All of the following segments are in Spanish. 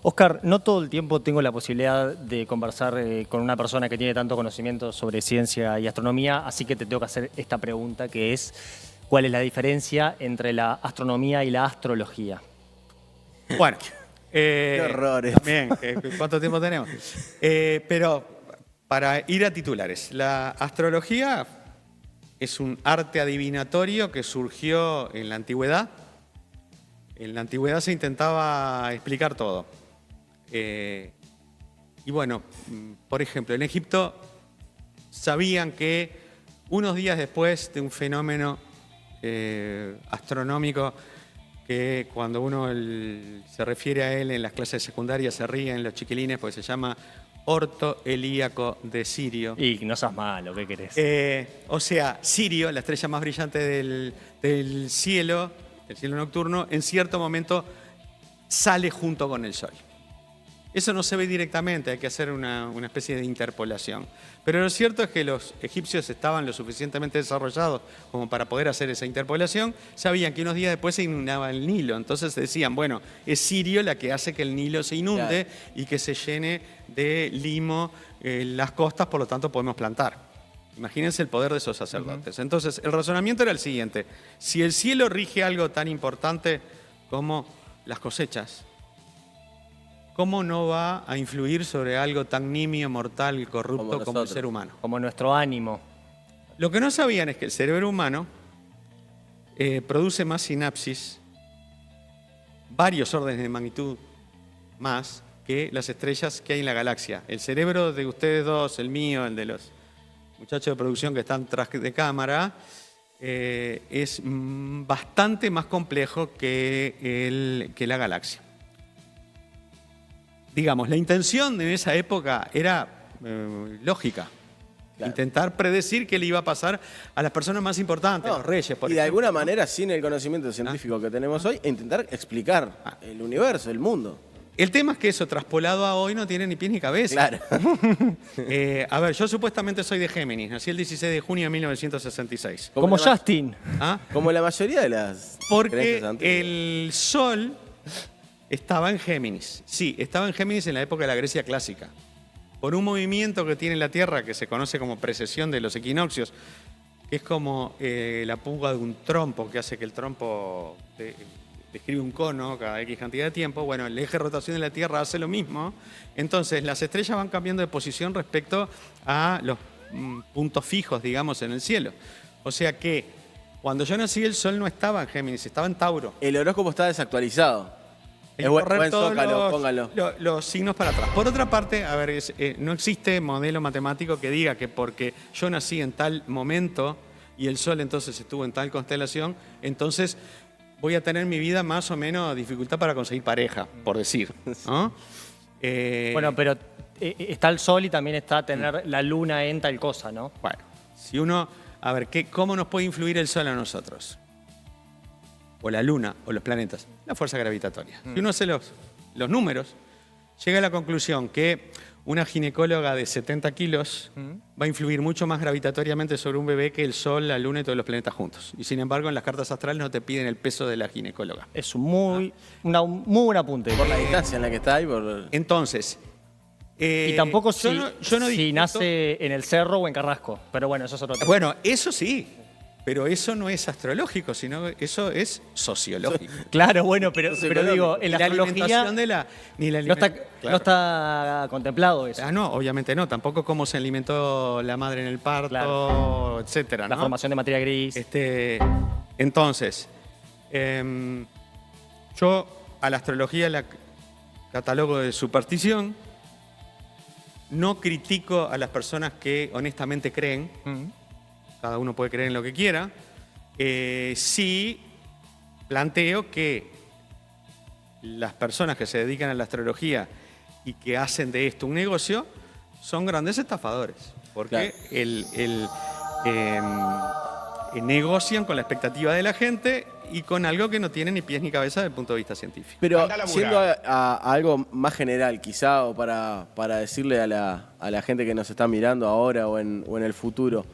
Oscar, no todo el tiempo tengo la posibilidad de conversar con una persona que tiene tanto conocimiento sobre ciencia y astronomía, así que te tengo que hacer esta pregunta que es, ¿cuál es la diferencia entre la astronomía y la astrología? Bueno, Qué horrores. también, ¿cuánto tiempo tenemos? Pero para ir a titulares, la astrología es un arte adivinatorio que surgió en la antigüedad. En la antigüedad se intentaba explicar todo. Y bueno, por ejemplo, en Egipto sabían que unos días después de un fenómeno astronómico que cuando uno se refiere a él en las clases secundarias se ríen los chiquilines porque se llama Orto Helíaco de Sirio. Y no seas malo, ¿qué querés? O sea, Sirio, la estrella más brillante del cielo nocturno, en cierto momento sale junto con el Sol. Eso no se ve directamente, hay que hacer una especie de interpolación. Pero lo cierto es que los egipcios estaban lo suficientemente desarrollados como para poder hacer esa interpolación. Sabían que unos días después se inundaba el Nilo. Entonces decían, bueno, es Sirio la que hace que el Nilo se inunde y que se llene de limo las costas, por lo tanto podemos plantar. Imagínense el poder de esos sacerdotes. Entonces, el razonamiento era el siguiente. Si el cielo rige algo tan importante como las cosechas, ¿cómo no va a influir sobre algo tan nimio, mortal y corrupto como el ser humano? Como nuestro ánimo. Lo que no sabían es que el cerebro humano produce más sinapsis, varios órdenes de magnitud más que las estrellas que hay en la galaxia. El cerebro de ustedes dos, el mío, el de los muchachos de producción que están tras de cámara, es bastante más complejo que la galaxia. Digamos, la intención de esa época era lógica. Claro. Intentar predecir qué le iba a pasar a las personas más importantes, los reyes, por ejemplo. Y de alguna manera, sin el conocimiento científico que tenemos hoy, intentar explicar el universo, el mundo. El tema es que eso, traspolado a hoy, no tiene ni pies ni cabeza. Claro. A ver, yo supuestamente soy de Géminis. Nací el 16 de junio de 1966. Como Justin. ¿Ah? Como la mayoría de las... Porque el Sol estaba en Géminis. Sí, estaba en Géminis en la época de la Grecia clásica. Por un movimiento que tiene la Tierra, que se conoce como precesión de los equinoccios, que es como la puga de un trompo, que hace que el trompo describe un cono cada X cantidad de tiempo. Bueno, el eje de rotación de la Tierra hace lo mismo. Entonces, las estrellas van cambiando de posición respecto a los puntos fijos, digamos, en el cielo. O sea que, cuando yo nací, el Sol no estaba en Géminis, estaba en Tauro. El horóscopo está desactualizado. Es buen zócalo, póngalo. Los signos para atrás. Por otra parte, a ver, no existe modelo matemático que diga que porque yo nací en tal momento y el Sol entonces estuvo en tal constelación, entonces voy a tener mi vida más o menos dificultad para conseguir pareja, por decir, ¿no? Bueno, pero está el Sol y también está tener la Luna en tal cosa, ¿no? Bueno, si uno... A ver, ¿cómo nos puede influir el Sol a nosotros? O la Luna, o los planetas, la fuerza gravitatoria. Si uno hace los números, llega a la conclusión que una ginecóloga de 70 kilos va a influir mucho más gravitatoriamente sobre un bebé que el Sol, la Luna y todos los planetas juntos. Y sin embargo, en las cartas astrales no te piden el peso de la ginecóloga. Es un muy buen apunte. Por la distancia en la que está ahí. Entonces... y tampoco si nace en el cerro o en Carrasco. Pero bueno, eso es otro tema. Bueno, eso sí. Pero eso no es astrológico, sino eso es sociológico. Claro, bueno, pero digo, en la astrología no está contemplado eso. Ah, no, obviamente no. Tampoco cómo se alimentó la madre en el parto, claro, etcétera, la ¿no? formación de materia gris. Entonces, yo a la astrología la catalogo de superstición. No critico a las personas que honestamente creen. Cada uno puede creer en lo que quiera. Sí planteo que las personas que se dedican a la astrología y que hacen de esto un negocio son grandes estafadores. Porque negocian con la expectativa de la gente y con algo que no tiene ni pies ni cabeza desde el punto de vista científico. Pero siendo a algo más general, quizá, o para decirle a la gente que nos está mirando ahora o en el futuro,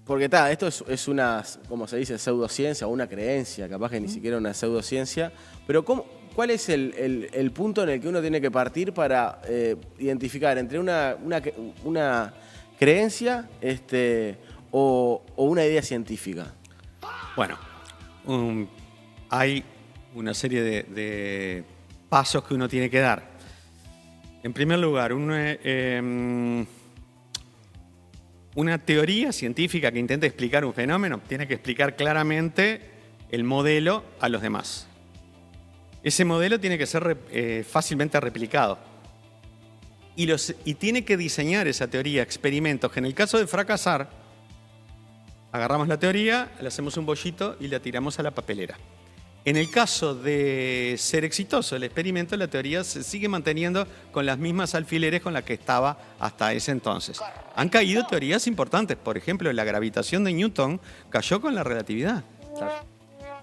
porque esto es una, como se dice, pseudociencia o una creencia, capaz que ni siquiera una pseudociencia, pero ¿cuál ¿cuál es el punto en el que uno tiene que partir para identificar entre una creencia o una idea científica? Bueno, hay una serie de pasos que uno tiene que dar. En primer lugar, una teoría científica que intente explicar un fenómeno tiene que explicar claramente el modelo a los demás. Ese modelo tiene que ser fácilmente replicado. Y tiene que diseñar esa teoría, experimentos, que en el caso de fracasar, agarramos la teoría, le hacemos un bollito y la tiramos a la papelera. En el caso de ser exitoso el experimento, la teoría se sigue manteniendo con las mismas alfileres con las que estaba hasta ese entonces. Han caído teorías importantes. Por ejemplo, la gravitación de Newton cayó con la relatividad.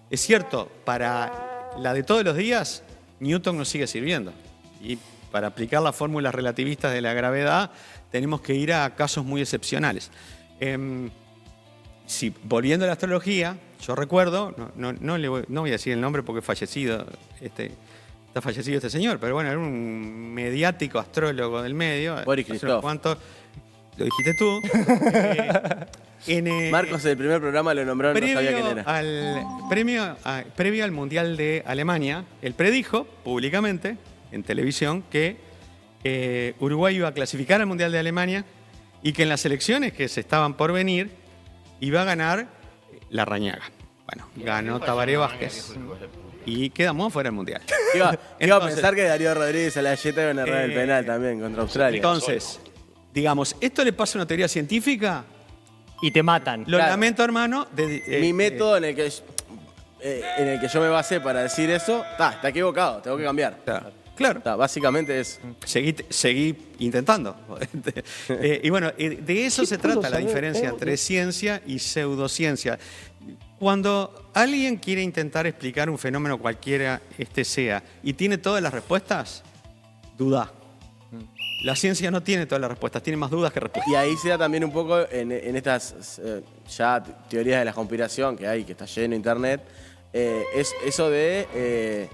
Es cierto, para la de todos los días, Newton nos sigue sirviendo. Y para aplicar las fórmulas relativistas de la gravedad, tenemos que ir a casos muy excepcionales. Volviendo a la astrología, yo recuerdo, no voy a decir el nombre porque está fallecido este señor, pero bueno, era un mediático astrólogo del medio. Boris Christoph. ¿Cuánto? Lo dijiste tú. Marcos, el primer programa lo nombró, no sabía quién era. Previo al Mundial de Alemania, él predijo públicamente en televisión que Uruguay iba a clasificar al Mundial de Alemania y que en las elecciones que se estaban por venir iba a ganar Larrañaga. Bueno, ganó Tabaré Vázquez y quedamos fuera del Mundial. Iba a pensar que Darío Rodríguez a la Yeta iba a narrar el penal también contra Australia. Entonces, digamos, ¿esto le pasa a una teoría científica? Y te matan. Lo lamento, hermano. Mi método en el que yo me basé para decir eso, está equivocado, tengo que cambiar. Claro. Básicamente es... Seguí intentando. Y bueno, de eso se trata la diferencia entre ciencia y pseudociencia. Cuando alguien quiere intentar explicar un fenómeno cualquiera sea y tiene todas las respuestas, duda. La ciencia no tiene todas las respuestas, tiene más dudas que respuestas. Y ahí se da también un poco en estas ya teorías de la conspiración que hay, que está lleno de internet, es eso de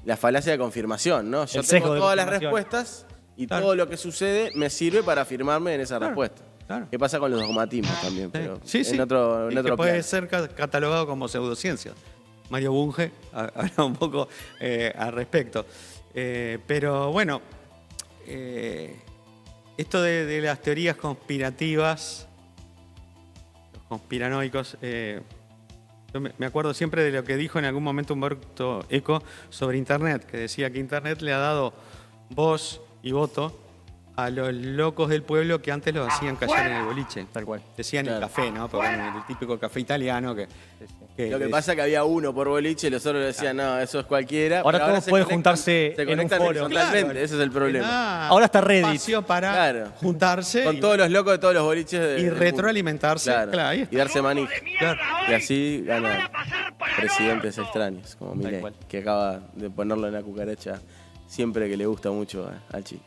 la falacia de confirmación, ¿no? Yo tengo todas las respuestas y todo lo que sucede me sirve para afirmarme en esa respuesta. Claro. ¿Qué pasa con los dogmatismos también? Pero Sí. en otro Que puede plano. ser catalogado como pseudociencia. Mario Bunge habla un poco al respecto. Pero bueno, esto de las teorías conspirativas, los conspiranoicos, yo me acuerdo siempre de lo que dijo en algún momento Humberto Eco sobre Internet, que decía que Internet le ha dado voz y voto a los locos del pueblo que antes los hacían callar en el boliche. Tal cual. Decían el café, ¿no? Porque bueno, el típico café italiano que Lo que pasa es que había uno por boliche y los otros decían, no, eso es cualquiera. Ahora pero todos se pueden conectan- juntarse se en un conectan foro. horizontalmente, Claro. ese es el problema. Ahora está Reddit. Espacio para Claro. juntarse Con todos los locos de todos los boliches y del mundo. retroalimentarse. Claro. Claro, ahí está. Y darse manija. Claro. Y así ganan presidentes extraños, como Milei, cual. que acaba de ponerlo en la cucaracha siempre que le gusta mucho al Chi.